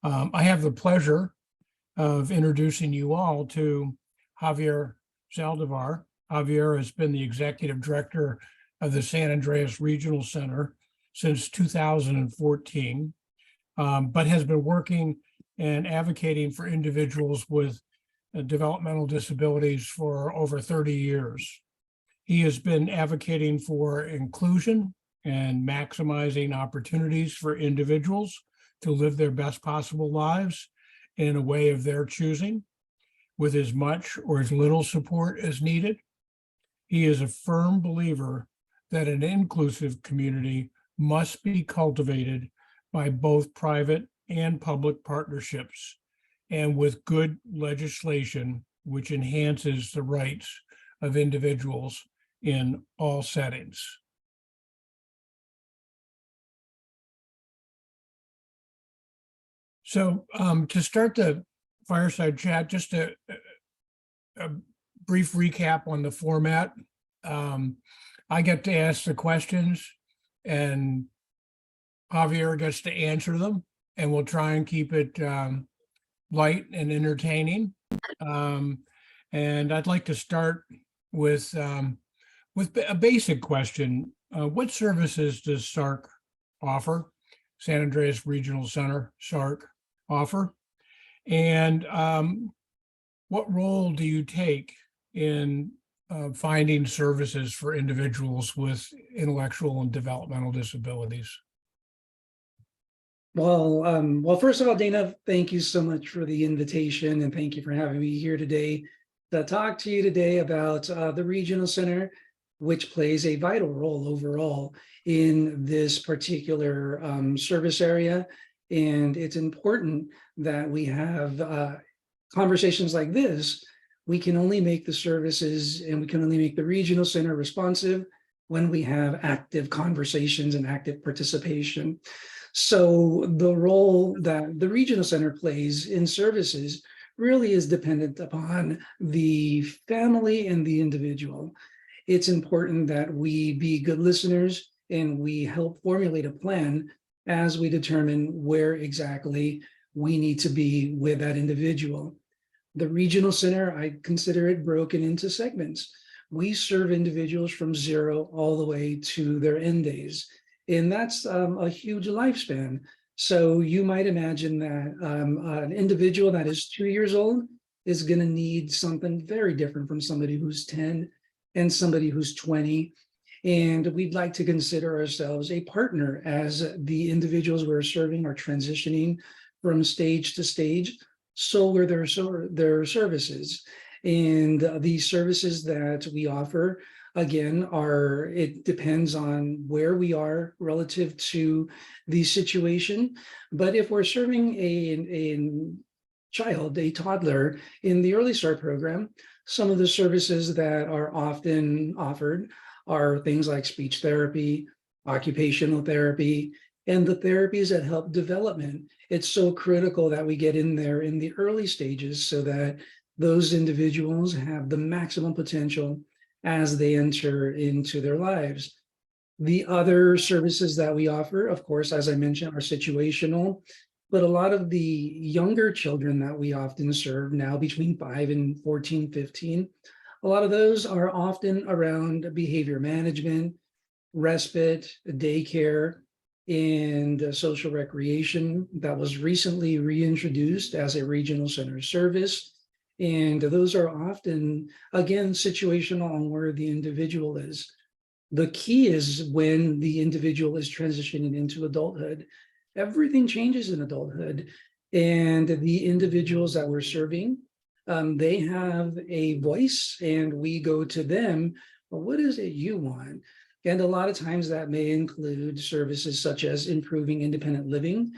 I have the pleasure of introducing you all to Javier Zaldivar. Javier has been the executive director of the San Andreas Regional Center since 2014, but has been working and advocating for individuals with developmental disabilities for over 30 years. He has been advocating for inclusion and maximizing opportunities for individuals to live their best possible lives in a way of their choosing, with as much or as little support as needed. He is a firm believer that an inclusive community must be cultivated by both private and public partnerships, and with good legislation which enhances the rights of individuals in all settings. So to start the fireside chat, just a brief recap on the format. I get to ask the questions and Javier gets to answer them, and we'll try and keep it light and entertaining. And I'd like to start with a basic question. What services does SARC offer? San Andreas Regional Center, SARC, offer? And what role do you take in finding services for individuals with intellectual and developmental disabilities? Well, first of all, Dana, thank you so much for the invitation, and thank you for having me here today to talk to you today about the Regional Center, which plays a vital role overall in this particular service area. And it's important that we have conversations like this. We can only make the services and we can only make the Regional Center responsive when we have active conversations and active participation. So the role that the Regional Center plays in services really is dependent upon the family and the individual. It's important that we be good listeners and we help formulate a plan as we determine where exactly we need to be with that individual. The Regional Center, I consider it broken into segments. We serve individuals from 0 all the way to their end days. And that's a huge lifespan. So you might imagine that an individual that is 2 years old is going to need something very different from somebody who's 10 and somebody who's 20. And we'd like to consider ourselves a partner as the individuals we're serving are transitioning from stage to stage. So are their services. And the services that we offer, again, it depends on where we are relative to the situation. But if we're serving a child, a toddler in the Early Start program, some of the services that are often offered are things like speech therapy, occupational therapy, and the therapies that help development. It's so critical that we get in there in the early stages so that those individuals have the maximum potential as they enter into their lives. The other services that we offer, of course, as I mentioned, are situational, but a lot of the younger children that we often serve now between 5 and 14, 15, a lot of those are often around behavior management, respite, daycare, and social recreation that was recently reintroduced as a regional center service. And those are often, again, situational on where the individual is. The key is when the individual is transitioning into adulthood, everything changes in adulthood. And the individuals that we're serving, they have a voice and we go to them, well, what is it you want? And a lot of times that may include services such as improving independent living,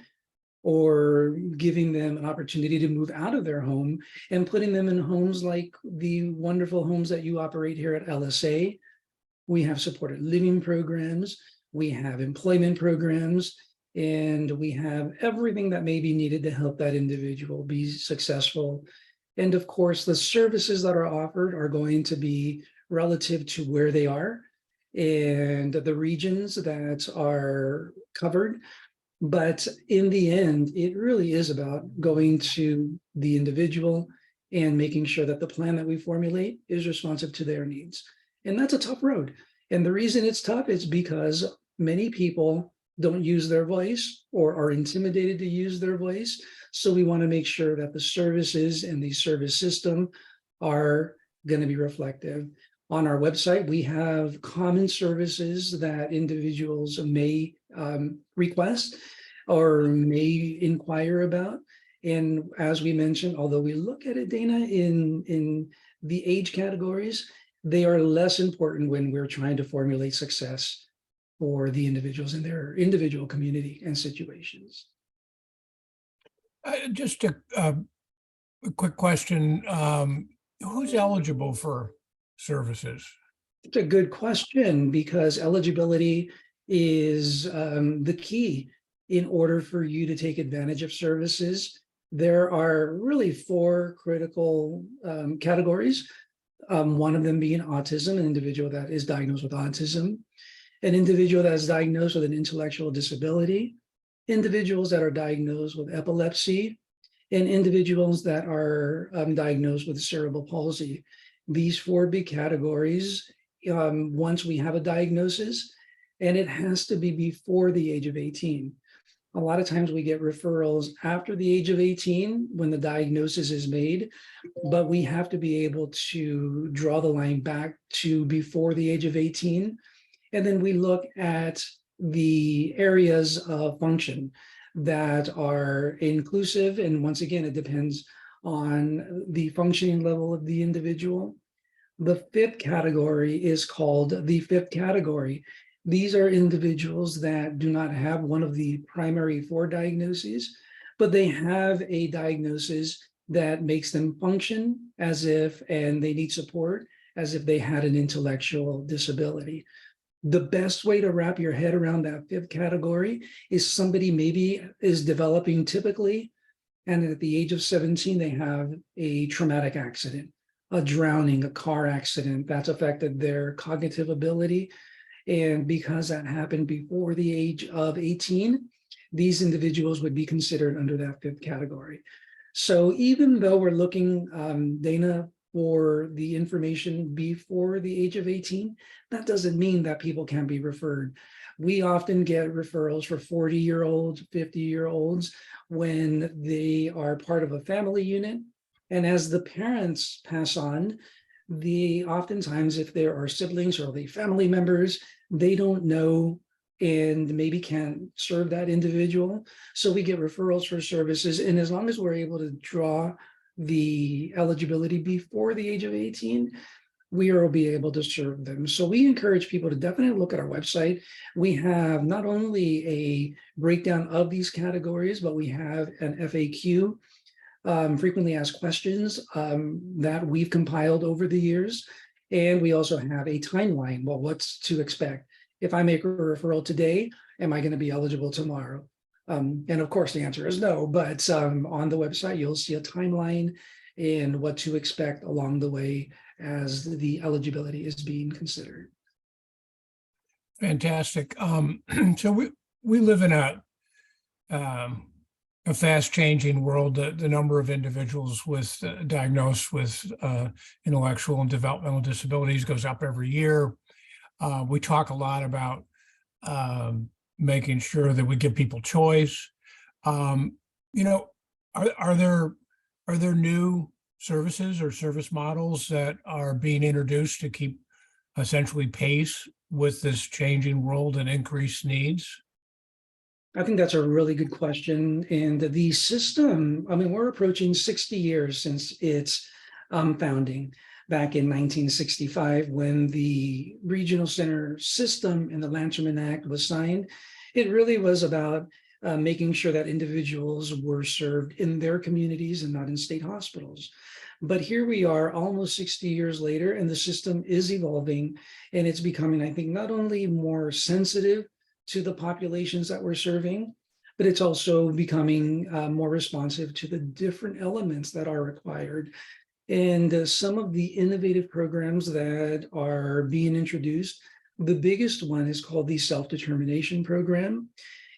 or giving them an opportunity to move out of their home and putting them in homes like the wonderful homes that you operate here at LSA. We have supported living programs, we have employment programs, and we have everything that may be needed to help that individual be successful. And of course, the services that are offered are going to be relative to where they are and the regions that are covered. But in the end, it really is about going to the individual and making sure that the plan that we formulate is responsive to their needs. And that's a tough road. And the reason it's tough is because many people don't use their voice or are intimidated to use their voice. So we want to make sure that the services and the service system are going to be reflective. On our website, we have common services that individuals may request or may inquire about. And as we mentioned, although we look at it, Dana, in the age categories, they are less important when we're trying to formulate success for the individuals in their individual community and situations. Just a quick question. Who's eligible for services? It's a good question because eligibility is the key in order for you to take advantage of services. There are really four critical categories. One of them being autism, an individual that is diagnosed with autism, an individual that is diagnosed with an intellectual disability, individuals that are diagnosed with epilepsy, and individuals that are diagnosed with cerebral palsy. These four big categories, once we have a diagnosis, and it has to be before the age of 18. A lot of times we get referrals after the age of 18 when the diagnosis is made, but we have to be able to draw the line back to before the age of 18. And then we look at the areas of function that are inclusive. And once again, it depends on the functioning level of the individual. The fifth category is called the fifth category. These are individuals that do not have one of the primary four diagnoses, but they have a diagnosis that makes them function as if, and they need support as if they had an intellectual disability. The best way to wrap your head around that fifth category is somebody maybe is developing typically, and at the age of 17, they have a traumatic accident, a drowning, a car accident that's affected their cognitive ability. And because that happened before the age of 18, these individuals would be considered under that fifth category. So even though we're looking, Dana, for the information before the age of 18, that doesn't mean that people can't be referred. We often get referrals for 40-year-olds, 50-year-olds when they are part of a family unit. And as the parents pass on, oftentimes if there are siblings or the family members, they don't know and maybe can't serve that individual. So we get referrals for services. And as long as we're able to draw the eligibility before the age of 18, we will be able to serve them. So we encourage people to definitely look at our website. We have not only a breakdown of these categories, but we have an FAQ, frequently asked questions that we've compiled over the years. And we also have a timeline, well, what's to expect. If I make a referral today, am I going to be eligible tomorrow? And of course, the answer is no, but on the website, you'll see a timeline and what to expect along the way as the eligibility is being considered. Fantastic. So we live in a fast-changing world. The number of individuals with diagnosed with intellectual and developmental disabilities goes up every year. We talk a lot about making sure that we give people choice. Are there new services or service models that are being introduced to keep essentially pace with this changing world and increased needs? I think that's a really good question. And the system, I mean, we're approaching 60 years since its founding back in 1965, when the regional center system and the Lanterman Act was signed. It really was about making sure that individuals were served in their communities and not in state hospitals. But here we are almost 60 years later, and the system is evolving, and it's becoming, I think, not only more sensitive to the populations that we're serving, but it's also becoming more responsive to the different elements that are required. And some of the innovative programs that are being introduced, the biggest one is called the Self-Determination Program.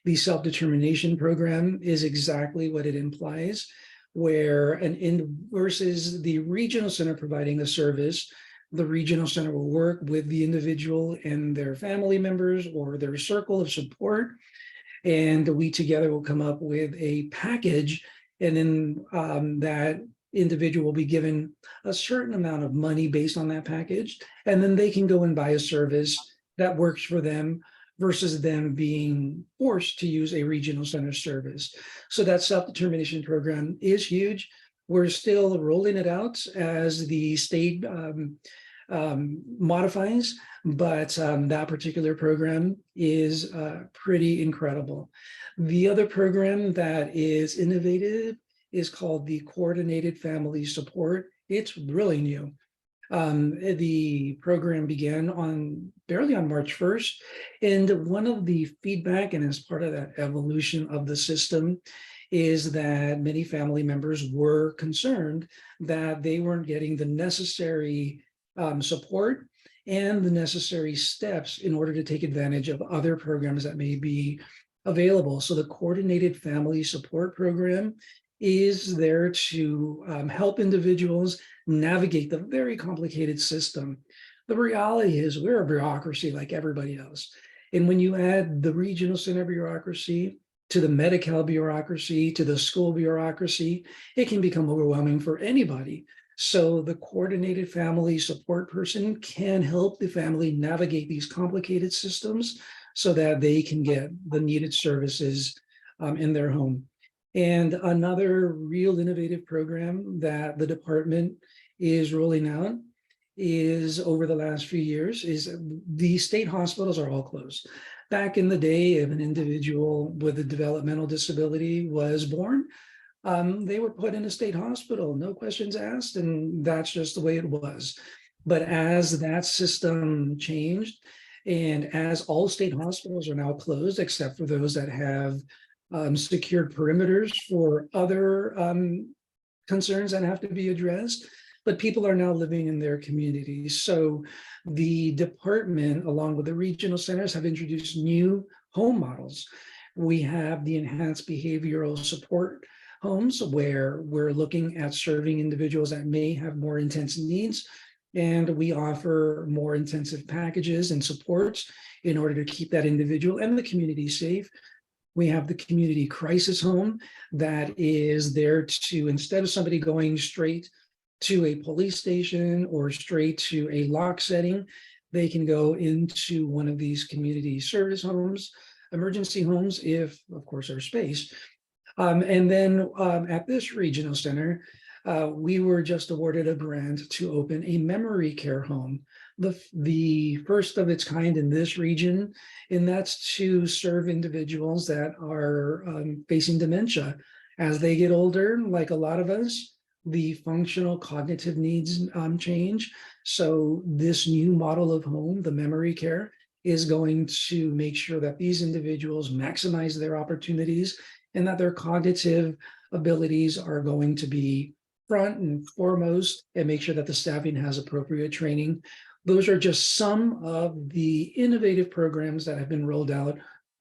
The self-determination program is exactly what it implies, where versus the regional center providing a service, the regional center will work with the individual and their family members or their circle of support, and we together will come up with a package, and then that individual will be given a certain amount of money based on that package, and then they can go and buy a service that works for them versus them being forced to use a regional center service. So that self-determination program is huge. We're still rolling it out as the state modifies, but that particular program is pretty incredible. The other program that is innovative is called the Coordinated Family Support. It's really new. The program began barely on March 1st. And one of the feedback, and as part of that evolution of the system, is that many family members were concerned that they weren't getting the necessary support and the necessary steps in order to take advantage of other programs that may be available. So the Coordinated Family Support Program is there to help individuals navigate the very complicated system. The reality is we're a bureaucracy like everybody else. And when you add the regional center bureaucracy to the Medi-Cal bureaucracy, to the school bureaucracy, it can become overwhelming for anybody. So the Coordinated Family Support person can help the family navigate these complicated systems so that they can get the needed services in their home. And another real innovative program that the department is rolling out is over the last few years is the state hospitals are all closed. Back in the day, if an individual with a developmental disability was born, they were put in a state hospital, no questions asked, and that's just the way it was. But as that system changed, and as all state hospitals are now closed, except for those that have secured perimeters for other concerns that have to be addressed, but people are now living in their communities. So the department, along with the regional centers, have introduced new home models. We have the enhanced behavioral support homes, where we're looking at serving individuals that may have more intense needs, and we offer more intensive packages and supports in order to keep that individual and the community safe. We have the community crisis home that is there to, instead of somebody going straight to a police station or straight to a lock setting, they can go into one of these community service homes, emergency homes, if of course there's space. And then at this regional center, we were just awarded a grant to open a memory care home, the first of its kind in this region, and that's to serve individuals that are facing dementia. As they get older, like a lot of us, the functional cognitive needs change. So this new model of home, the memory care, is going to make sure that these individuals maximize their opportunities and that their cognitive abilities are going to be front and foremost, and make sure that the staffing has appropriate training. Those are just some of the innovative programs that have been rolled out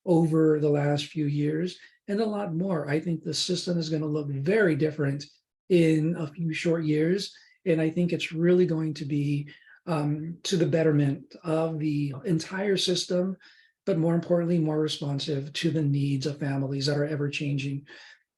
over the last few years, and a lot more. I think the system is going to look very different in a few short years, and I think it's really going to be to the betterment of the entire system, but more importantly, more responsive to the needs of families that are ever changing.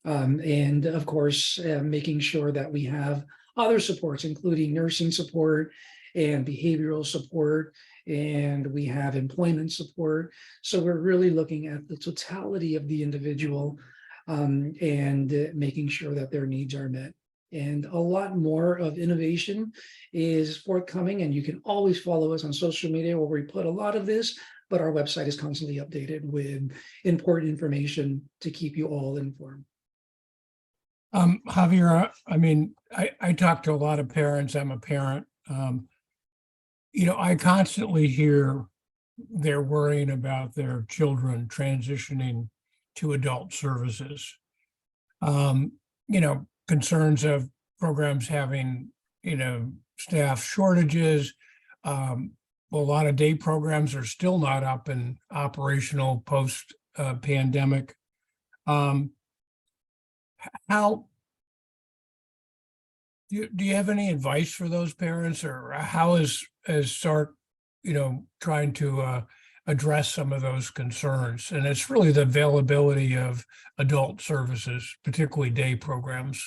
And of course, making sure that we have other supports, including nursing support and behavioral support, and we have employment support. So we're really looking at the totality of the individual and making sure that their needs are met. And a lot more of innovation is forthcoming, and you can always follow us on social media where we put a lot of this, but our website is constantly updated with important information to keep you all informed. Javier, I mean, I talk to a lot of parents. I'm a parent. I constantly hear they're worrying about their children transitioning to adult services. Concerns of programs having, staff shortages. A lot of day programs are still not up and operational post pandemic. How do you have any advice for those parents, or how is SARC, trying to address some of those concerns? And it's really the availability of adult services, particularly day programs.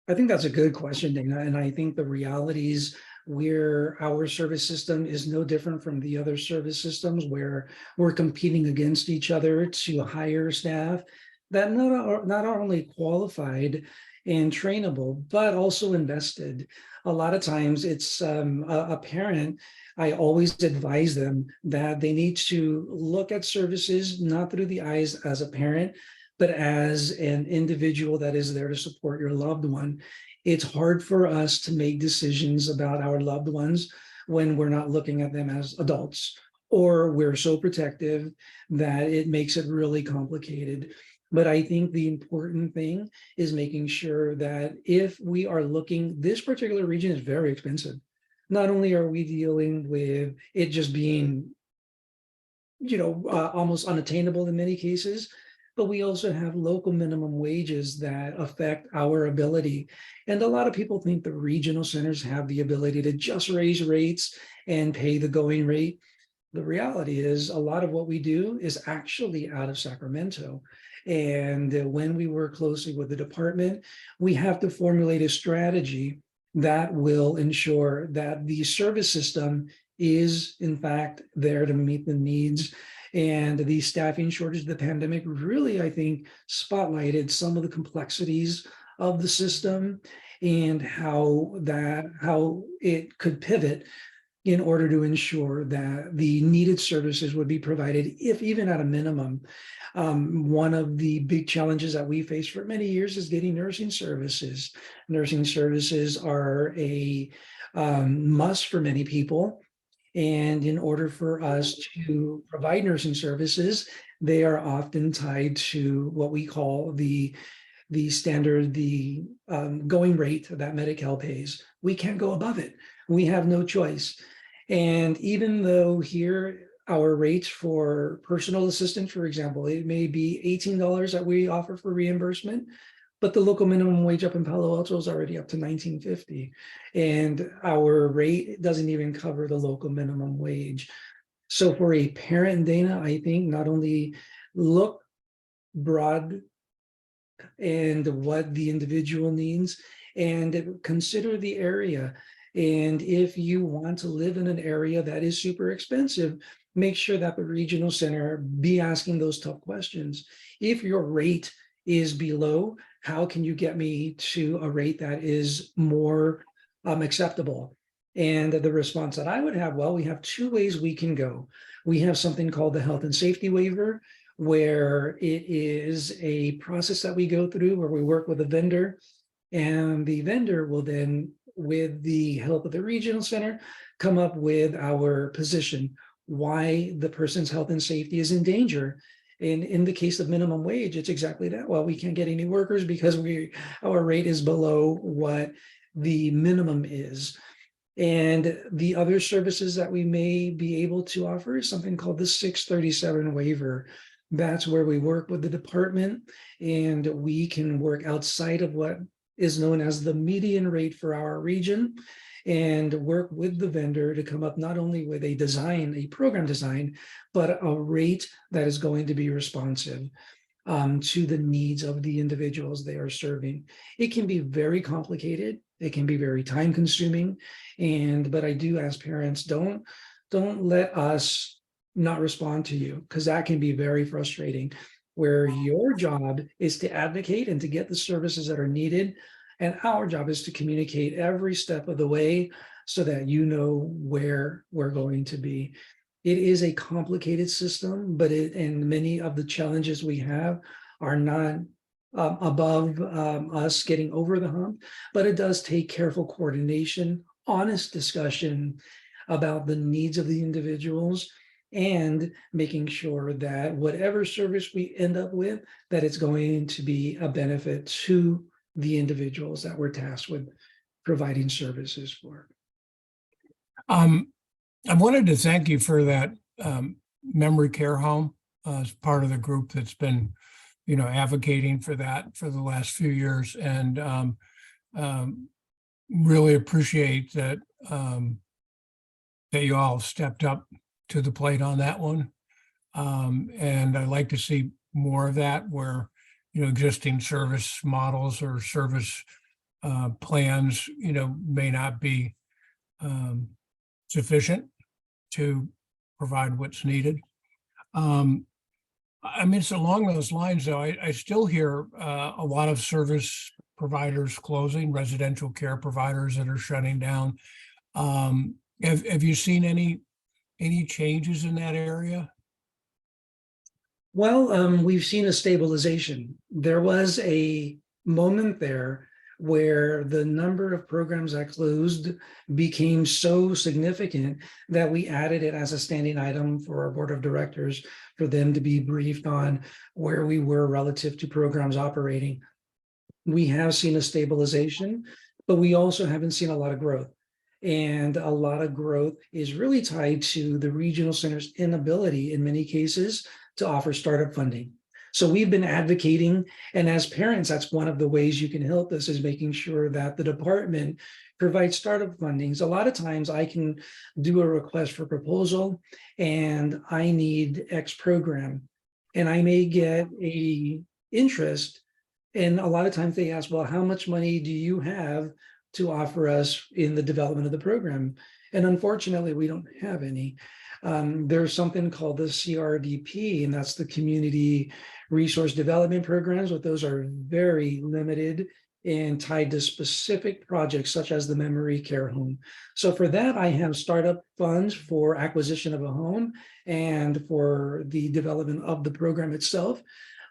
I think that's a good question, Dana. And I think the realities where our service system is no different from the other service systems where we're competing against each other to hire staff that not only qualified and trainable, but also invested. A lot of times it's a parent. I always advise them that they need to look at services not through the eyes as a parent, but as an individual that is there to support your loved one. It's hard for us to make decisions about our loved ones when we're not looking at them as adults, or we're so protective that it makes it really complicated. But I think the important thing is making sure that if we are looking, this particular region is very expensive. Not only are we dealing with it just being, almost unattainable in many cases, but we also have local minimum wages that affect our ability. And a lot of people think the regional centers have the ability to just raise rates and pay the going rate. The reality is a lot of what we do is actually out of Sacramento. And when we work closely with the department, we have to formulate a strategy that will ensure that the service system is in fact there to meet the needs. And the staffing shortage of the pandemic really, I think, spotlighted some of the complexities of the system and how it could pivot in order to ensure that the needed services would be provided, if even at a minimum. One of the big challenges that we face for many years is getting nursing services. Nursing services are a must for many people. And in order for us to provide nursing services, they are often tied to what we call the standard, going rate that Medi-Cal pays. We can't go above it. We have no choice. And even though here our rates for personal assistance, for example, it may be $18 that we offer for reimbursement, but the local minimum wage up in Palo Alto is already up to $19.50. And our rate doesn't even cover the local minimum wage. So for a parent, Dana, I think not only look broad and what the individual needs, and consider the area. And if you want to live in an area that is super expensive, make sure that the regional center be asking those tough questions. If your rate is below, how can you get me to a rate that is more acceptable? And the response that I would have, well, we have two ways we can go. We have something called the health and safety waiver, where it is a process that we go through where we work with a vendor, and the vendor will then, with the help of the regional center, come up with our position, why the person's health and safety is in danger. And in the case of minimum wage, it's exactly that. Well, we can't get any workers because our rate is below what the minimum is. And the other services that we may be able to offer is something called the 637 waiver. That's where we work with the department, and we can work outside of what is known as the median rate for our region, and work with the vendor to come up not only with a program design, but a rate that is going to be responsive to the needs of the individuals they are serving. It can be very complicated. It can be very time consuming. But I do ask parents, don't let us not respond to you, because that can be very frustrating, where your job is to advocate and to get the services that are needed. And our job is to communicate every step of the way so that you know where we're going to be. It is a complicated system, and many of the challenges we have are not above us getting over the hump, but it does take careful coordination, honest discussion about the needs of the individuals, and making sure that whatever service we end up with, that it's going to be a benefit to the individuals that we're tasked with providing services for. I wanted to thank you for that memory care home as part of the group that's been, advocating for that for the last few years, and really appreciate that that you all stepped up to the plate on that one. And I'd like to see more of that where, existing service models or service plans, may not be sufficient to provide what's needed. It's along those lines, though. I still hear a lot of service providers closing, residential care providers that are shutting down. Have you seen any changes in that area? Well, we've seen a stabilization. There was a moment there where the number of programs that closed became so significant that we added it as a standing item for our board of directors for them to be briefed on where we were relative to programs operating. We have seen a stabilization, but we also haven't seen a lot of growth. And a lot of growth is really tied to the regional center's inability in many cases to offer startup funding. So we've been advocating, and as parents, that's one of the ways you can help us, is making sure that the department provides startup fundings. A lot of times I can do a request for proposal and I need X program, and I may get a interest. And a lot of times they ask, well, how much money do you have to offer us in the development of the program? And unfortunately, we don't have any. There's something called the CRDP, and that's the Community Resource Development Programs, but those are very limited and tied to specific projects such as the memory care home. So for that, I have startup funds for acquisition of a home and for the development of the program itself.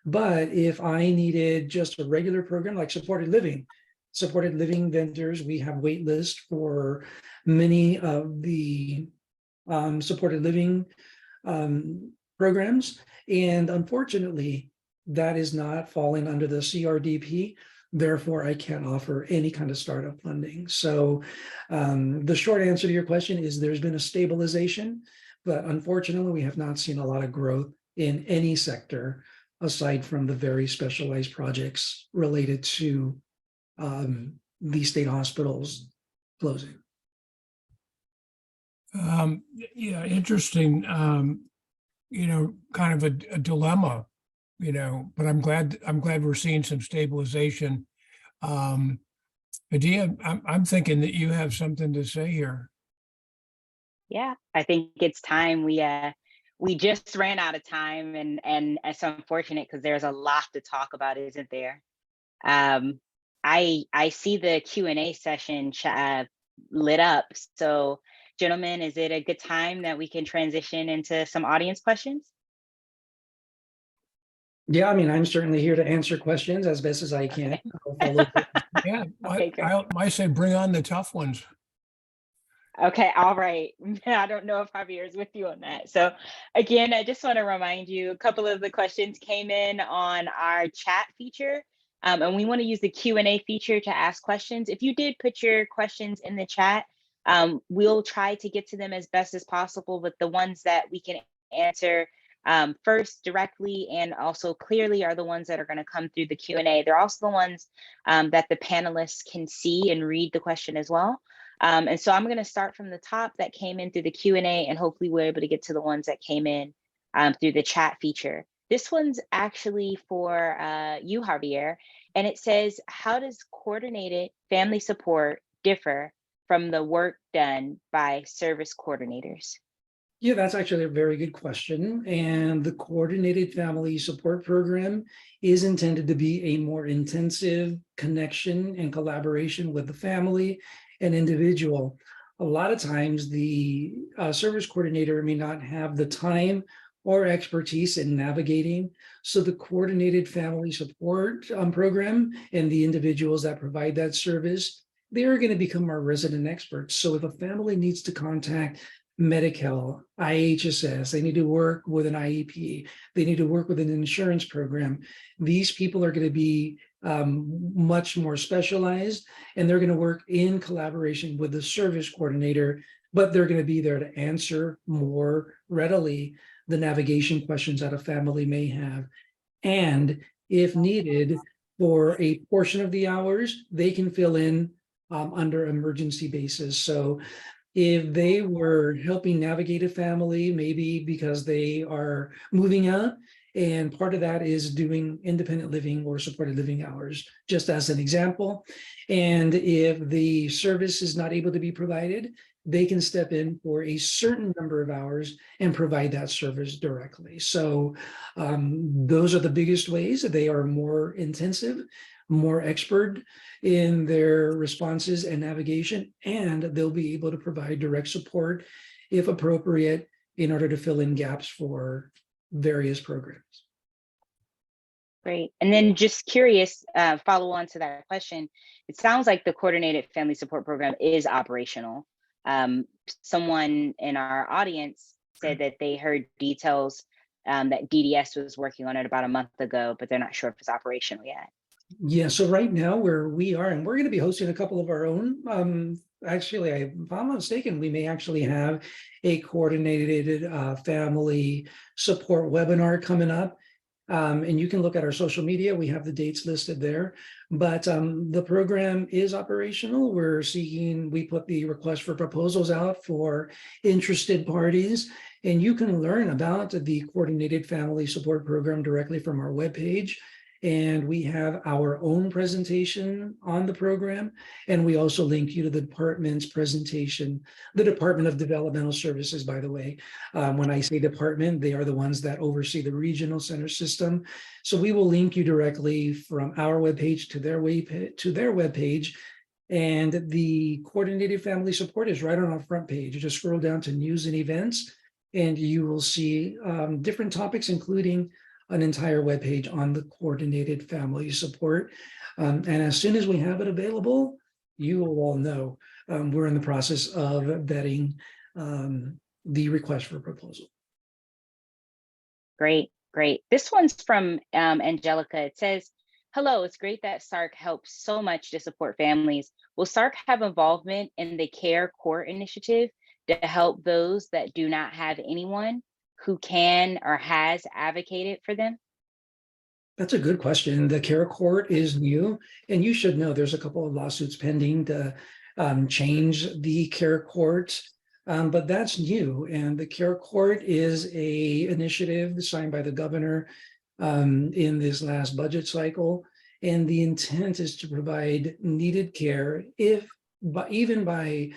But if I needed just a regular program like supported living vendors, we have wait lists for many of the supported living programs. And unfortunately, that is not falling under the CRDP. Therefore, I can't offer any kind of startup funding. So the short answer to your question is there's been a stabilization, but unfortunately, we have not seen a lot of growth in any sector aside from the very specialized projects related to the state hospitals closing. Yeah, interesting. Kind of a dilemma, but I'm glad we're seeing some stabilization. Adia, I'm thinking that you have something to say here. Yeah, I think it's time. We just ran out of time, and it's unfortunate because there's a lot to talk about, isn't there? I see the Q&A session lit up. So, gentlemen, is it a good time that we can transition into some audience questions? Yeah, I'm certainly here to answer questions as best as I can. Yeah, Okay, great. I say bring on the tough ones. Okay, all right. I don't know if Javier is with you on that. So again, I just want to remind you, a couple of the questions came in on our chat feature, and we want to use the Q&A feature to ask questions. If you did put your questions in the chat, we'll try to get to them as best as possible, but the ones that we can answer first directly and also clearly are the ones that are going to come through the Q&A. They're also the ones that the panelists can see and read the question as well. And so I'm going to start from the top that came in through the Q&A, and hopefully we're able to get to the ones that came in through the chat feature. This one's actually for you, Javier, and it says, how does coordinated family support differ from the work done by service coordinators? Yeah, that's actually a very good question. And the Coordinated Family Support Program is intended to be a more intensive connection and collaboration with the family and individual. A lot of times the service coordinator may not have the time or expertise in navigating. So the Coordinated Family Support Program and the individuals that provide that service, they're going to become our resident experts. So if a family needs to contact Medi-Cal, IHSS, they need to work with an IEP, they need to work with an insurance program, these people are going to be much more specialized, and they're going to work in collaboration with the service coordinator, but they're going to be there to answer more readily the navigation questions that a family may have. And if needed, for a portion of the hours, they can fill in under emergency basis. So if they were helping navigate a family, maybe because they are moving out, and part of that is doing independent living or supported living hours, just as an example. And if the service is not able to be provided, they can step in for a certain number of hours and provide that service directly. So those are the biggest ways. They are more intensive, more expert in their responses and navigation, and they'll be able to provide direct support if appropriate in order to fill in gaps for various programs. Great. And then just curious, follow on to that question. It sounds like the Coordinated Family Support Program is operational. Someone in our audience said that they heard details that DDS was working on it about a month ago, but they're not sure if it's operational yet. Yeah, so right now where we are, and we're going to be hosting a couple of our own. Actually, if I'm not mistaken, we may actually have a coordinated family support webinar coming up. And you can look at our social media. We have the dates listed there. But the program is operational. We put the request for proposals out for interested parties. And you can learn about the Coordinated Family Support Program directly from our webpage. And we have our own presentation on the program. And we also link you to the department's presentation, the Department of Developmental Services, by the way. When I say department, they are the ones that oversee the regional center system. So we will link you directly from our webpage to their webpage. And the Coordinated Family Support is right on our front page. You just scroll down to news and events, and you will see different topics, including an entire webpage on the Coordinated Family Support. And as soon as we have it available, you will all know. We're in the process of vetting the request for proposal. Great, great. This one's from Angelica. It says, hello, it's great that SARC helps so much to support families. Will SARC have involvement in the Care Court initiative to help those that do not have anyone who can or has advocated for them? That's a good question. The Care Court is new, and you should know there's a couple of lawsuits pending to change the Care Court, but that's new. And the Care Court is a initiative signed by the governor in this last budget cycle, and the intent is to provide needed care, even by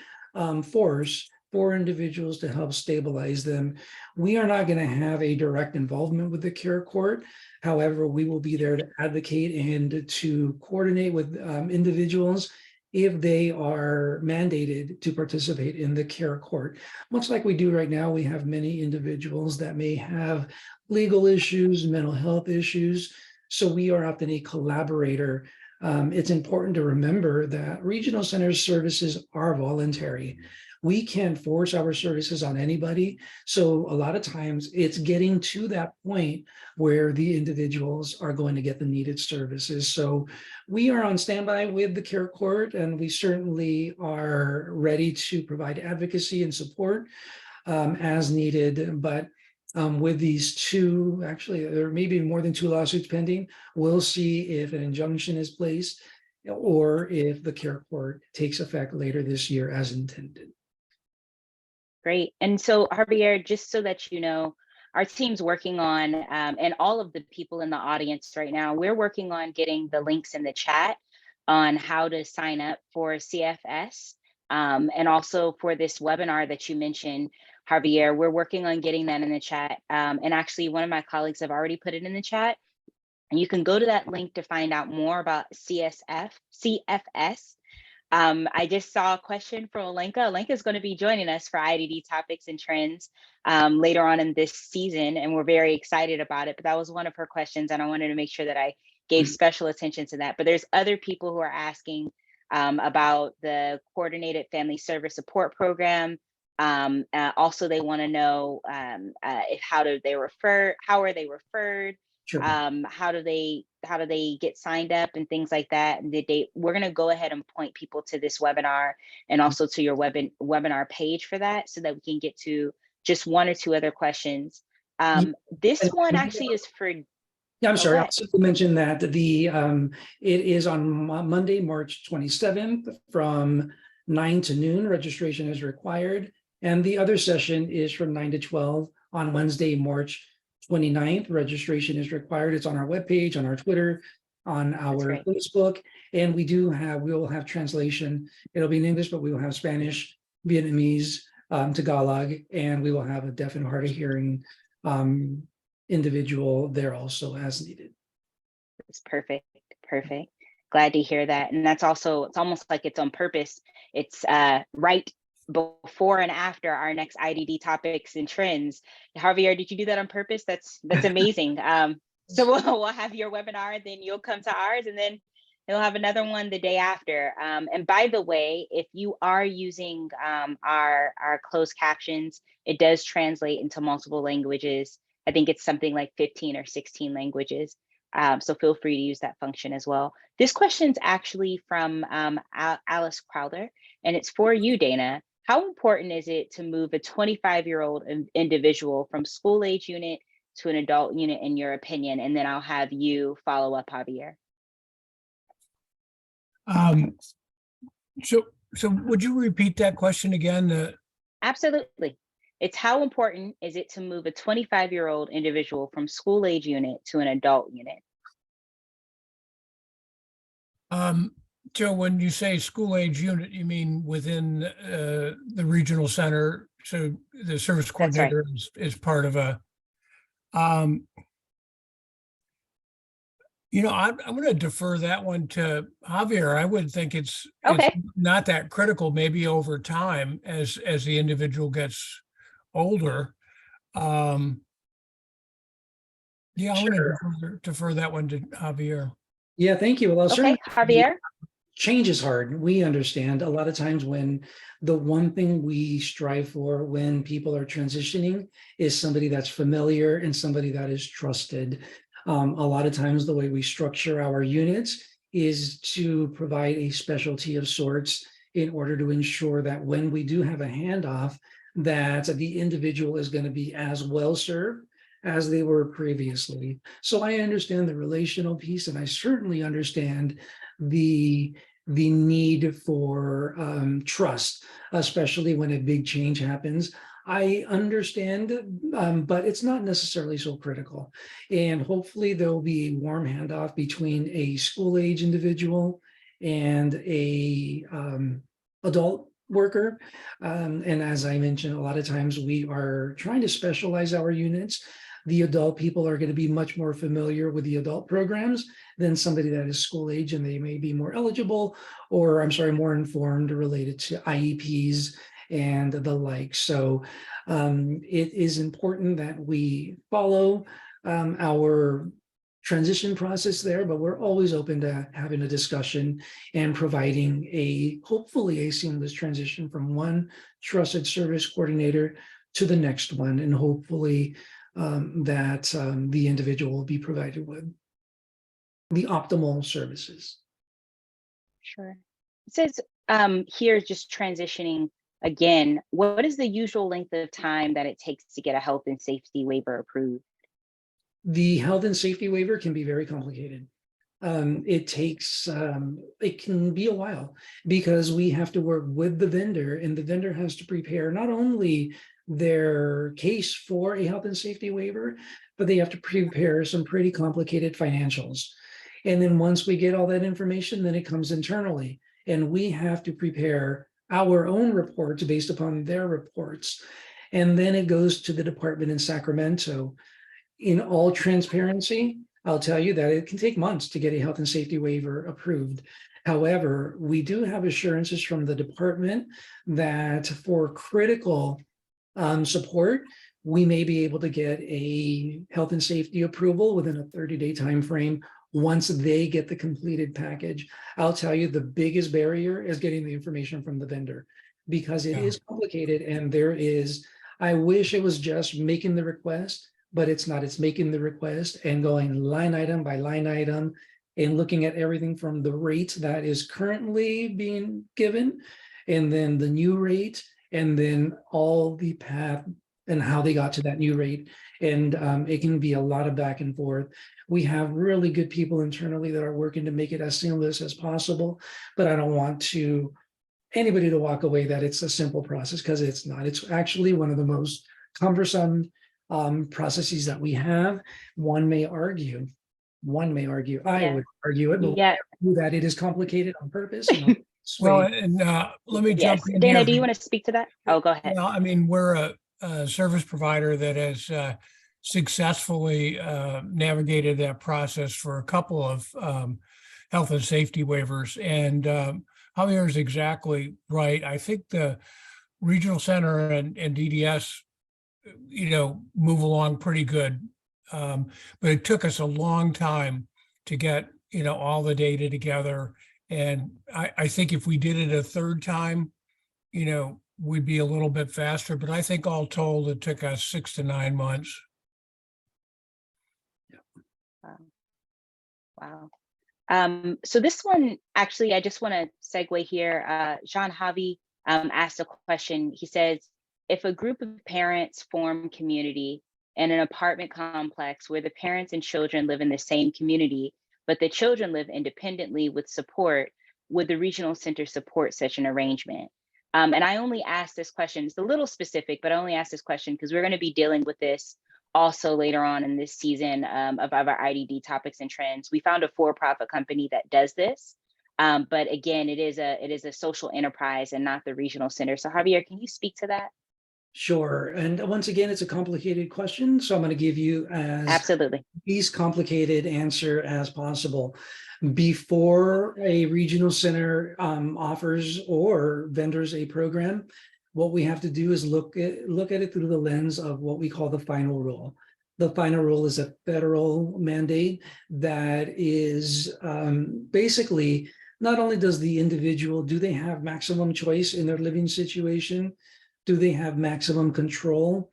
force, for individuals to help stabilize them. We are not going to have a direct involvement with the Care Court. However, we will be there to advocate and to coordinate with individuals if they are mandated to participate in the Care Court. Much like we do right now, we have many individuals that may have legal issues, mental health issues. So we are often a collaborator. It's important to remember that regional centers services are voluntary. We can't force our services on anybody. So a lot of times it's getting to that point where the individuals are going to get the needed services. So we are on standby with the Care Court, and we certainly are ready to provide advocacy and support as needed. But with these two, actually, there may be more than two lawsuits pending. We'll see if an injunction is placed or if the Care Court takes effect later this year as intended. Great. And so Javier, just so that you know, our team's working on, and all of the people in the audience right now, we're working on getting the links in the chat on how to sign up for CFS. And also for this webinar that you mentioned, Javier, we're working on getting that in the chat. And actually one of my colleagues have already put it in the chat. And you can go to that link to find out more about CFS. I just saw a question from Olenka. Olenka is going to be joining us for IDD Topics and Trends later on in this season, and we're very excited about it. But that was one of her questions, and I wanted to make sure that I gave special attention to that. But there's other people who are asking about the Coordinated Family Service Support Program. Also, they want to know how are they referred? Sure. How do they get signed up and things like that? And we're going to go ahead and point people to this webinar and also to your webinar page for that, so that we can get to just one or two other questions This And- one actually is for, Yeah, I'm oh, sorry. go I'll ahead. simply mention that it is on Monday, March 27th from 9 to noon. Registration is required. And the other session is from 9 to 12 on Wednesday, March 29th. Registration is required. It's on our webpage, on our Twitter, on our great. Facebook. And we will have translation. It'll be in English, but we will have Spanish, Vietnamese, Tagalog, and we will have a deaf and hard of hearing individual there also as needed. It's perfect. Perfect. Glad to hear that. And that's also, it's almost like it's on purpose. It's right before and after our next IDD topics and trends. Javier, did you do that on purpose? That's amazing. So we'll have your webinar, then you'll come to ours, and then you'll have another one the day after. And by the way, if you are using our closed captions, it does translate into multiple languages. I think it's something like 15 or 16 languages. So feel free to use that function as well. This question's actually from Alice Crowther, and it's for you, Dana. How important is it to move a 25-year-old individual from school age unit to an adult unit, in your opinion? And then I'll have you follow up, Javier. So would you repeat that question again? Absolutely. It's how important is it to move a 25-year-old individual from school age unit to an adult unit? Joe, when you say school age unit, you mean within the regional center? So the service coordinator is part of a, I'm going to defer that one to Javier. I would think it's not that critical, maybe over time as the individual gets older. I'm going to defer that one to Javier. Yeah, thank you. Well, certainly Javier. Change is hard. We understand a lot of times when the one thing we strive for when people are transitioning is somebody that's familiar and somebody that is trusted. A lot of times the way we structure our units is to provide a specialty of sorts in order to ensure that when we do have a handoff, that the individual is going to be as well served as they were previously. So I understand the relational piece, and I certainly understand the need for trust, especially when a big change happens. I understand, but it's not necessarily so critical. And hopefully there will be a warm handoff between a school age individual and a adult worker. And as I mentioned, a lot of times we are trying to specialize our units. The adult people are going to be much more familiar with the adult programs than somebody that is school age, and they may be more eligible, or more informed related to IEPs and the like. So it is important that we follow our transition process there, but we're always open to having a discussion and providing hopefully a seamless transition from one trusted service coordinator to the next one, and hopefully that the individual will be provided with the optimal services. Sure. It says here, just transitioning again, what is the usual length of time that it takes to get a health and safety waiver approved? The health and safety waiver can be very complicated. It can be a while because we have to work with the vendor, and the vendor has to prepare not only their case for a health and safety waiver, but they have to prepare some pretty complicated financials. And then once we get all that information, then it comes internally, and we have to prepare our own reports based upon their reports. And then it goes to the department in Sacramento. In all transparency, I'll tell you that it can take months to get a health and safety waiver approved. However, we do have assurances from the department that for critical support, we may be able to get a health and safety approval within a 30-day time frame once they get the completed package. I'll tell you, the biggest barrier is getting the information from the vendor, because it is complicated, and I wish it was just making the request, but it's not. It's making the request and going line item by line item and looking at everything from the rate that is currently being given, and then the new rate, and then all the path and how they got to that new rate. And it can be a lot of back and forth. We have really good people internally that are working to make it as seamless as possible, but I don't want anybody to walk away that it's a simple process, because it's not. It's actually one of the most cumbersome processes that we have. One may argue, I Yeah. would argue it, but Yeah. that it is complicated on purpose. Well, and let me jump Yes. in Dana, here. do you want to speak to that? Oh, go ahead. Well, I mean, we're a service provider that has successfully navigated that process for a couple of health and safety waivers. And Javier is exactly right. I think the regional center and DDS, move along pretty good. But it took us a long time to get, all the data together. And I think if we did it a third time, we'd be a little bit faster, but I think all told, it took us 6 to 9 months. Wow. So this one, actually, I just want to segue here. Jean Javi asked a question. He says, if a group of parents form community in an apartment complex where the parents and children live in the same community, but the children live independently with support, would the regional center support such an arrangement? And I only asked this question, it's a little specific, but I only asked this question because we're going to be dealing with this also later on in this season of our IDD topics and trends. We found a for-profit company that does this, but again, it is a social enterprise and not the regional center. So Javier, can you speak to that? Sure. And once again, it's a complicated question, so I'm going to give you Absolutely. least complicated answer as possible. Before a regional center offers or vendors a program, what we have to do is look at it through the lens of what we call the final rule. The final rule is a federal mandate that is basically, not only does the individual, do they have maximum choice in their living situation? Do they have maximum control?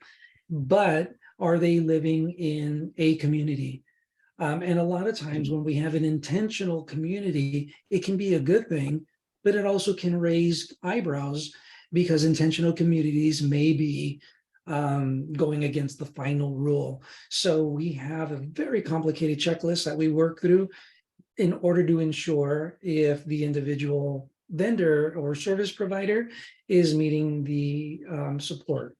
But are they living in a community? And a lot of times when we have an intentional community, it can be a good thing, but it also can raise eyebrows because intentional communities may be going against the final rule. So we have a very complicated checklist that we work through in order to ensure if the individual vendor or service provider is meeting the support.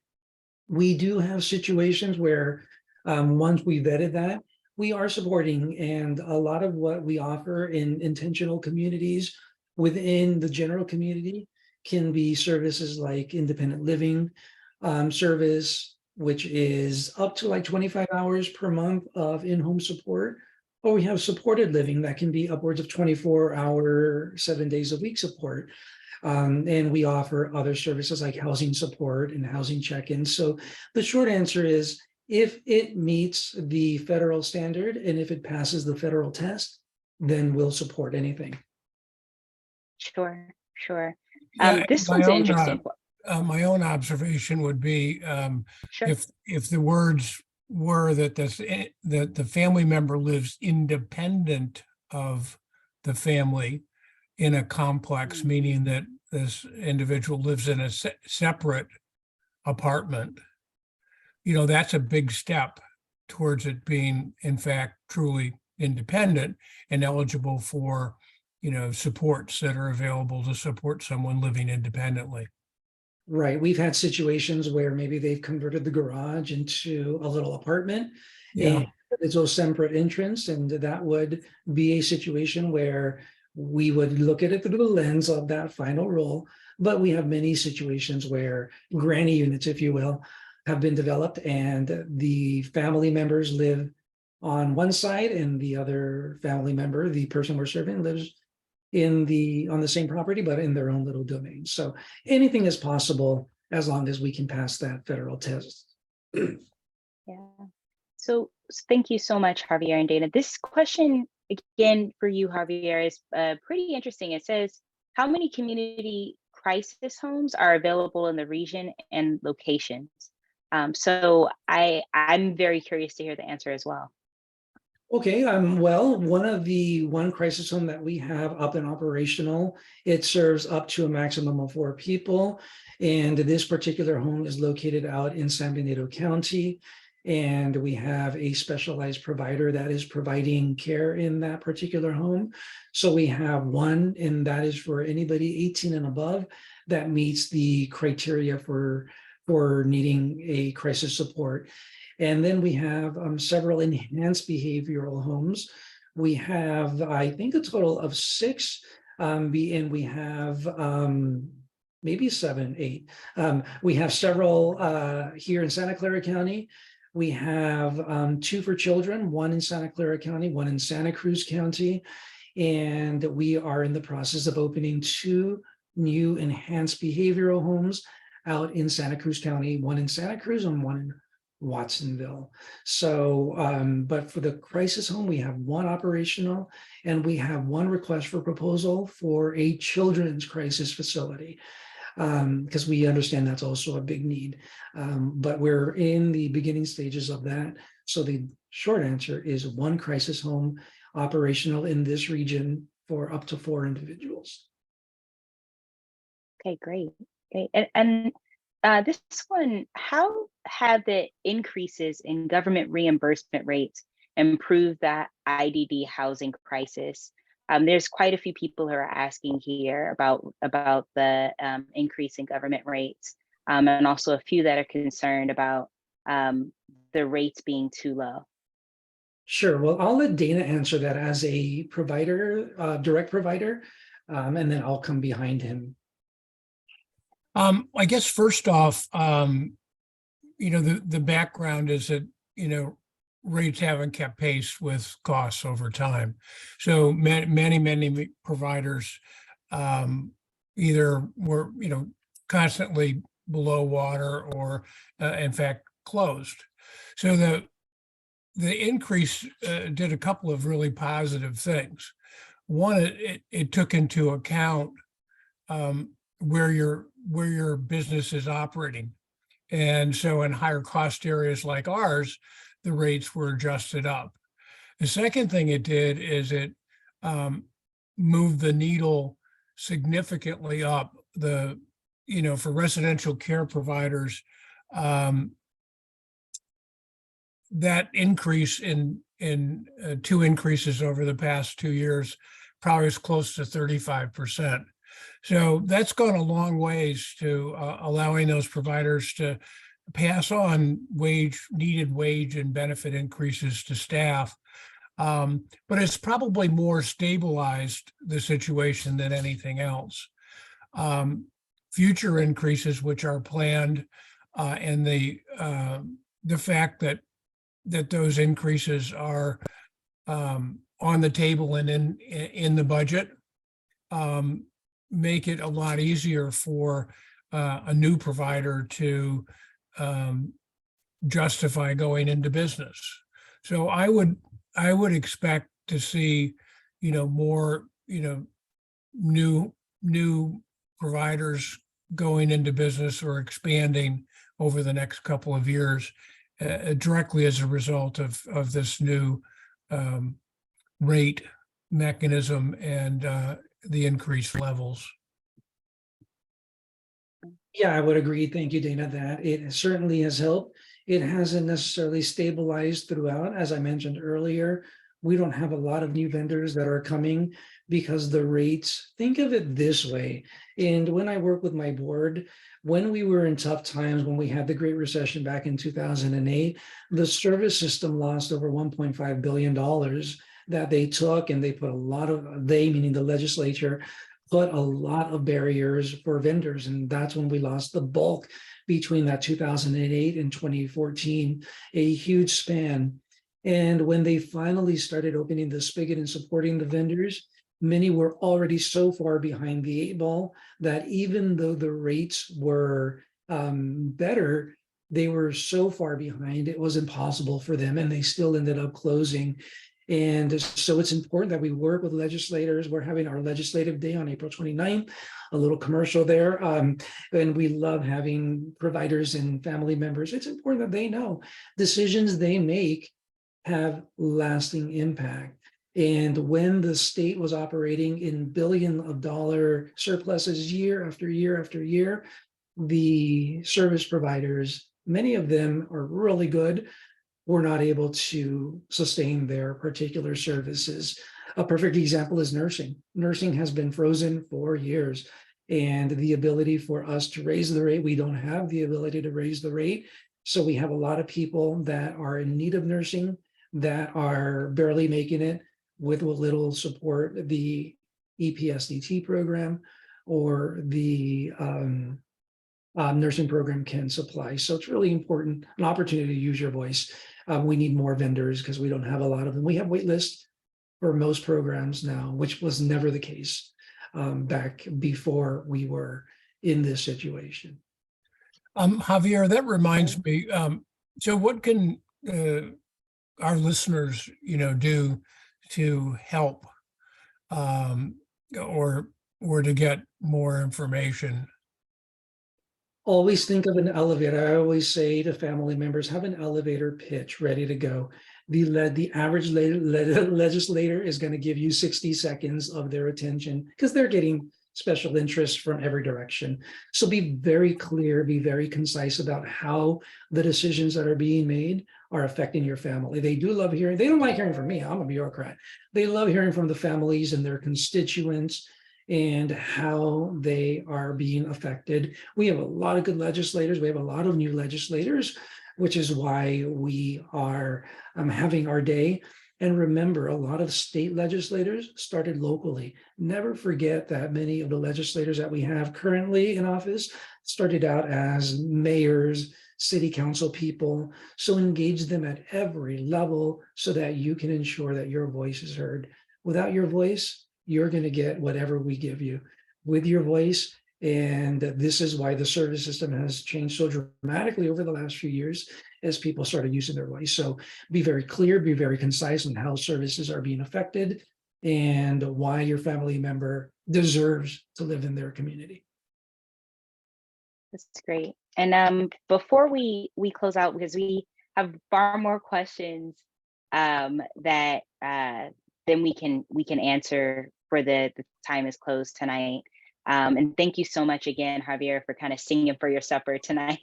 We do have situations where once we vetted that, we are supporting, and a lot of what we offer in intentional communities within the general community can be services like independent living service, which is up to like 25 hours per month of in-home support. Or we have supported living that can be upwards of 24-hour, 7 days a week support. And we offer other services like housing support and housing check-ins. So the short answer is, if it meets the federal standard and if it passes the federal test, then we'll support anything. Sure. Yeah, This one's interesting. My own observation would be Sure. if the words were that the family member lives independent of the family in a complex, meaning that this individual lives in a separate apartment, that's a big step towards it being, in fact, truly independent and eligible for, supports that are available to support someone living independently. Right. We've had situations where maybe they've converted the garage into a little apartment. Yeah. And it's a separate entrance, and that would be a situation where we would look at it through the lens of that final rule. But we have many situations where granny units, if you will, have been developed, and the family members live on one side and the other family member, the person we're serving, lives on the same property, but in their own little domain. So anything is possible as long as we can pass that federal test. Yeah. So thank you so much, Javier and Dana. This question, again, for you, Javier, is pretty interesting. It says, how many community crisis homes are available in the region and locations? So I'm very curious to hear the answer as well. Okay, well, one crisis home that we have up and operational, it serves up to a maximum of 4 people. And this particular home is located out in San Benito County. And we have a specialized provider that is providing care in that particular home. So we have one, and that is for anybody 18 and above that meets the criteria for needing a crisis support. And then we have several enhanced behavioral homes. We have, I think, a total of 6, and we have maybe 7, 8. We have several here in Santa Clara County. We have 2 for children, 1 in Santa Clara County, 1 in Santa Cruz County. And we are in the process of opening 2 new enhanced behavioral homes out in Santa Cruz County, 1 in Santa Cruz and 1 in Watsonville. So, but for the crisis home, we have 1 operational, and we have 1 request for proposal for a children's crisis facility, because we understand that's also a big need. But we're in the beginning stages of that. So the short answer is 1 crisis home operational in this region for up to 4 individuals. Okay, great. Okay, and this one, how have the increases in government reimbursement rates improved that IDD housing crisis? There's quite a few people who are asking here about the increase in government rates, and also a few that are concerned about the rates being too low. Sure. Well, I'll let Dana answer that as a provider, direct provider, and then I'll come behind him. I guess first off, the background is that, rates haven't kept pace with costs over time. So many providers either were, constantly below water or in fact closed. So the increase did a couple of really positive things. One, it took into account where your business is operating. And so in higher cost areas like ours, the rates were adjusted up. The second thing it did is it moved the needle significantly up. For residential care providers, that increase in 2 increases over the past 2 years probably is close to 35%. So that's gone a long ways to allowing those providers to pass on needed wage and benefit increases to staff. But it's probably more stabilized the situation than anything else. Future increases, which are planned, and the fact that those increases are on the table and in the budget, make it a lot easier for a new provider to justify going into business. So I would expect to see, more, new providers going into business or expanding over the next couple of years, directly as a result of this new rate mechanism and the increased levels. Yeah, I would agree. Thank you, Dana, that it certainly has helped. It hasn't necessarily stabilized throughout. As I mentioned earlier, we don't have a lot of new vendors that are coming because the rates, think of it this way. And when I work with my board, when we were in tough times, when we had the Great Recession back in 2008, the service system lost over $1.5 billion that they took, and they put meaning the legislature, put a lot of barriers for vendors. And that's when we lost the bulk between that 2008 and 2014, a huge span. And when they finally started opening the spigot and supporting the vendors, many were already so far behind the 8 ball that even though the rates were better, they were so far behind, it was impossible for them, and they still ended up closing. And so it's important that we work with legislators. We're having our legislative day on April 29th, a little commercial there. And we love having providers and family members. It's important that they know decisions they make have lasting impact. And when the state was operating in billion-dollar surpluses year after year after year, the service providers, many of them are really good, were not able to sustain their particular services. A perfect example is nursing. Nursing has been frozen for years. And the ability for us to raise the rate, we don't have the ability to raise the rate. So we have a lot of people that are in need of nursing that are barely making it with what little support the EPSDT program or the nursing program can supply. So it's really important, an opportunity to use your voice. We need more vendors because we don't have a lot of them. We have wait lists for most programs now, which was never the case back before we were in this situation. Javier, that reminds me, so what can our listeners, do to help or to get more information? Always think of an elevator. I always say to family members, have an elevator pitch ready to go. The average legislator is going to give you 60 seconds of their attention because they're getting special interest from every direction. So be very clear, be very concise about how the decisions that are being made are affecting your family. They do love hearing, they don't like hearing from me, I'm a bureaucrat. They love hearing from the families and their constituents and how they are being affected. We have a lot of good legislators. We have a lot of new legislators, which is why we are having our day. And remember, a lot of state legislators started locally. Never forget that many of the legislators that we have currently in office started out as mayors, city council people. So engage them at every level so that you can ensure that your voice is heard. Without your voice, you're going to get whatever we give you. With your voice, and this is why the service system has changed so dramatically over the last few years as people started using their voice. So be very clear, be very concise on how services are being affected and why your family member deserves to live in their community. That's great. And before we close out, because we have far more questions that then we can answer for the time is closed tonight. And thank you so much again, Javier, for kind of singing for your supper tonight.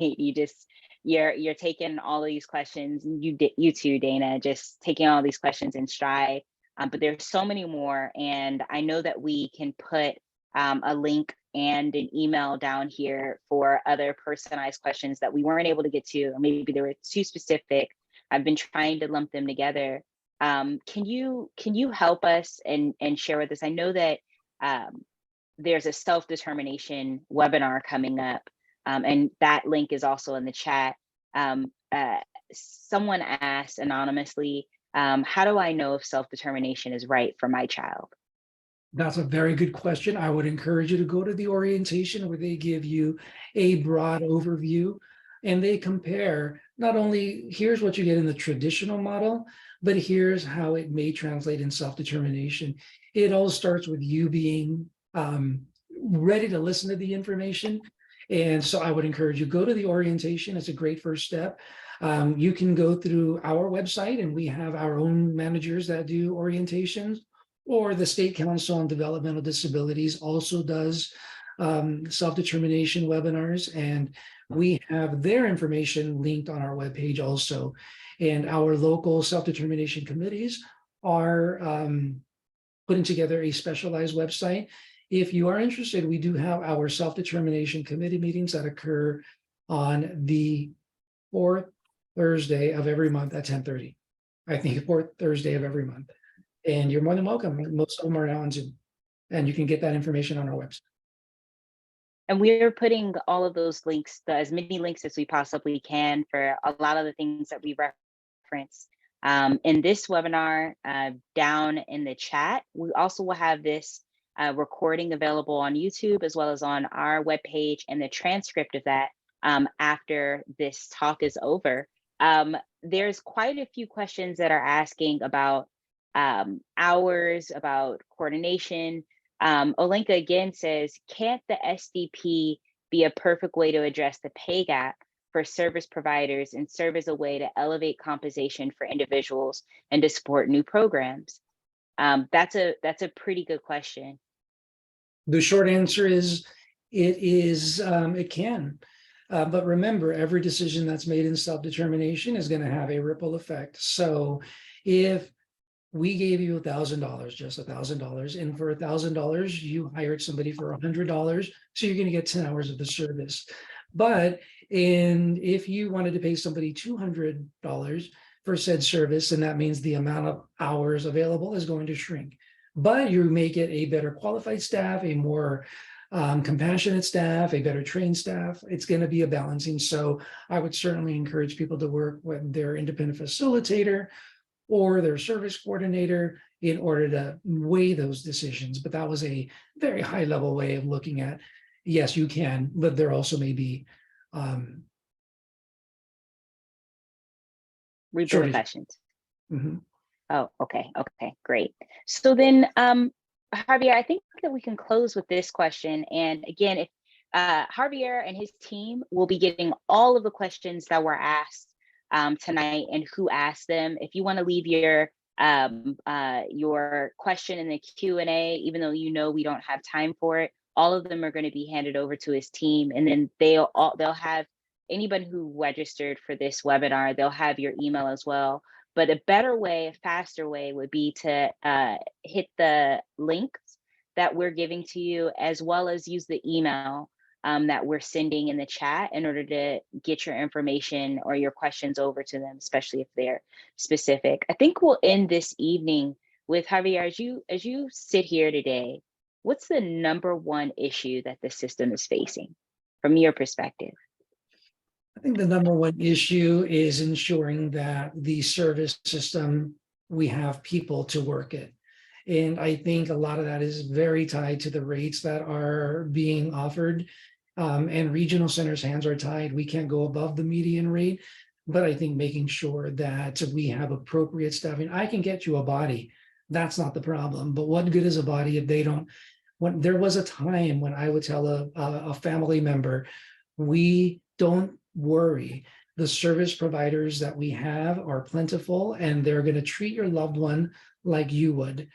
You're taking all of these questions. You too, Dana, just taking all these questions in stride. But there's so many more, and I know that we can put a link and an email down here for other personalized questions that we weren't able to get to, or maybe they were too specific. I've been trying to lump them together. Can you help us and share with us? I know that there's a self-determination webinar coming up, and that link is also in the chat. Someone asked anonymously, how do I know if self-determination is right for my child? That's a very good question. I would encourage you to go to the orientation where they give you a broad overview and they compare not only here's what you get in the traditional model, but here's how it may translate in self-determination. It all starts with you being ready to listen to the information. And so I would encourage you, go to the orientation. It's a great first step. You can go through our website and we have our own managers that do orientations, or the State Council on Developmental Disabilities also does self-determination webinars, and we have their information linked on our webpage also. And our local self-determination committees are putting together a specialized website. If you are interested, we do have our self-determination committee meetings that occur on the fourth Thursday of every month at 10:30. I think fourth Thursday of every month. And you're more than welcome. Most of them are now on Zoom, and you can get that information on our website. And we're putting all of those links, as many links as we possibly can for a lot of the things that we reference in this webinar down in the chat. We also will have this recording available on YouTube as well as on our webpage, and the transcript of that after this talk is over. There's quite a few questions that are asking about hours, about coordination. Olenka again says, can't the SDP be a perfect way to address the pay gap for service providers and serve as a way to elevate compensation for individuals and to support new programs? That's a pretty good question. The short answer is it can. But remember, every decision that's made in self-determination is going to have a ripple effect. So if we gave you $1,000, just $1,000, and for $1,000, you hired somebody for $100, so you're going to get 10 hours of the service. But if you wanted to pay somebody $200 for said service, and that means the amount of hours available is going to shrink. But you may get a better qualified staff, a more compassionate staff, a better trained staff. It's going to be a balancing. So I would certainly encourage people to work with their independent facilitator or their service coordinator in order to weigh those decisions. But that was a very high level way of looking at, yes, you can, but there also may be Repercussions. Mm-hmm. Oh, okay, great. So then, Javier, I think that we can close with this question. And again, if Javier and his team will be getting all of the questions that were asked tonight and who asked them. If you want to leave your question in the Q&A, even though you know we don't have time for it, all of them are going to be handed over to his team, and then they'll have anybody who registered for this webinar, they'll have your email as well. But a better way, a faster way would be to hit the links that we're giving to you, as well as use the email that we're sending in the chat in order to get your information or your questions over to them, especially if they're specific. I think we'll end this evening with Javier, as you sit here today, what's the #1 issue that the system is facing from your perspective? I think the #1 issue is ensuring that the service system, we have people to work it. And I think a lot of that is very tied to the rates that are being offered. And regional centers' hands are tied. We can't go above the median rate, but I think making sure that we have appropriate staffing. I can get you a body. That's not the problem. But what good is a body if they don't? When there was a time when I would tell a family member, we don't worry. The service providers that we have are plentiful, and they're going to treat your loved one like you would.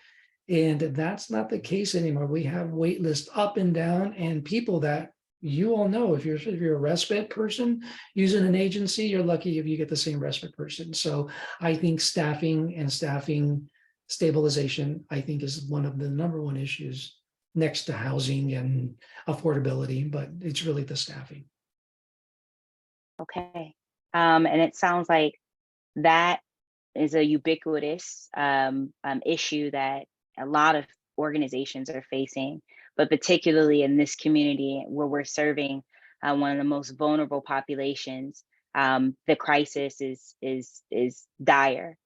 And that's not the case anymore. We have wait lists up and down, and people that you all know, if you're a respite person using an agency, you're lucky if you get the same respite person. So I think staffing and staffing stabilization, I think, is one of the #1 issues next to housing and affordability, but it's really the staffing. Okay. And it sounds like that is a ubiquitous issue that a lot of organizations are facing, but particularly in this community where we're serving one of the most vulnerable populations, the crisis is dire.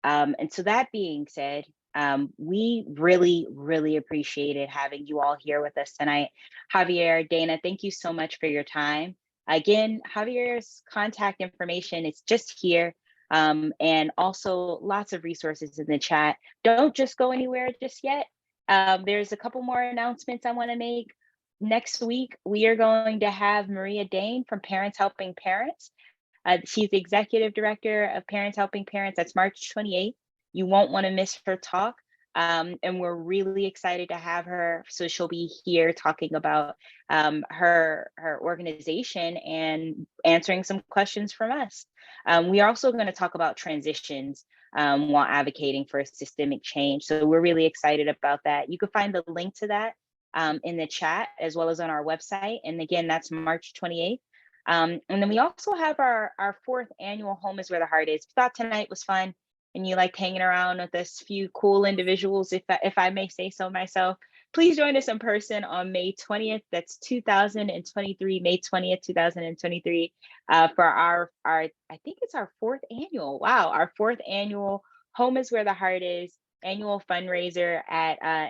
And so that being said, we really appreciated having you all here with us tonight. Javier, Dana, thank you so much for your time. Again, Javier's contact information is just here, and also lots of resources in the chat. Don't just go anywhere just yet. There's a couple more announcements I want to make. Next week, we are going to have Maria Dane from Parents Helping Parents. She's the Executive Director of Parents Helping Parents. That's March 28th. You won't want to miss her talk. And we're really excited to have her. So she'll be here talking about her organization and answering some questions from us. We are also going to talk about transitions while advocating for systemic change. So we're really excited about that. You can find the link to that in the chat as well as on our website. And again, that's March 28th. And then we also have our 4th annual Home is Where the Heart Is. Thought tonight was fun, and you liked hanging around with this few cool individuals, if I may say so myself, please join us in person on May 20th. That's 2023, May 20th, 2023, for our I think it's our 4th annual. Wow, our 4th annual Home is Where the Heart Is annual fundraiser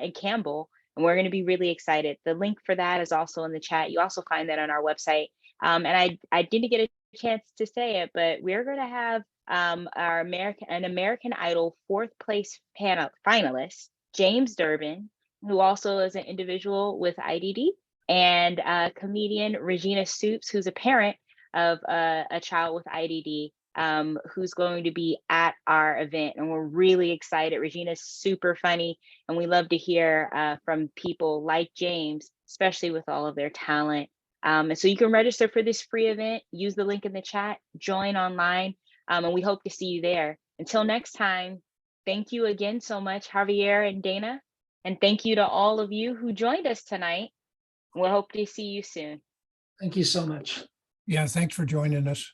in Campbell, and we're going to be really excited. The link for that is also in the chat. You also find that on our website. And I didn't get a chance to say it, but we're going to have our American Idol 4th place finalist, James Durbin, who also is an individual with IDD, and comedian Regina Stoops, who's a parent of a child with IDD who's going to be at our event. And we're really excited. Regina's super funny, and we love to hear from people like James, especially with all of their talent. And so you can register for this free event, use the link in the chat, join online, and we hope to see you there. Until next time, thank you again so much, Javier and Dana. And thank you to all of you who joined us tonight. We'll hope to see you soon. Thank you so much. Yeah, thanks for joining us.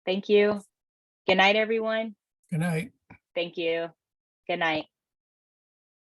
Thank you. Good night, everyone. Good night. Thank you. Good night.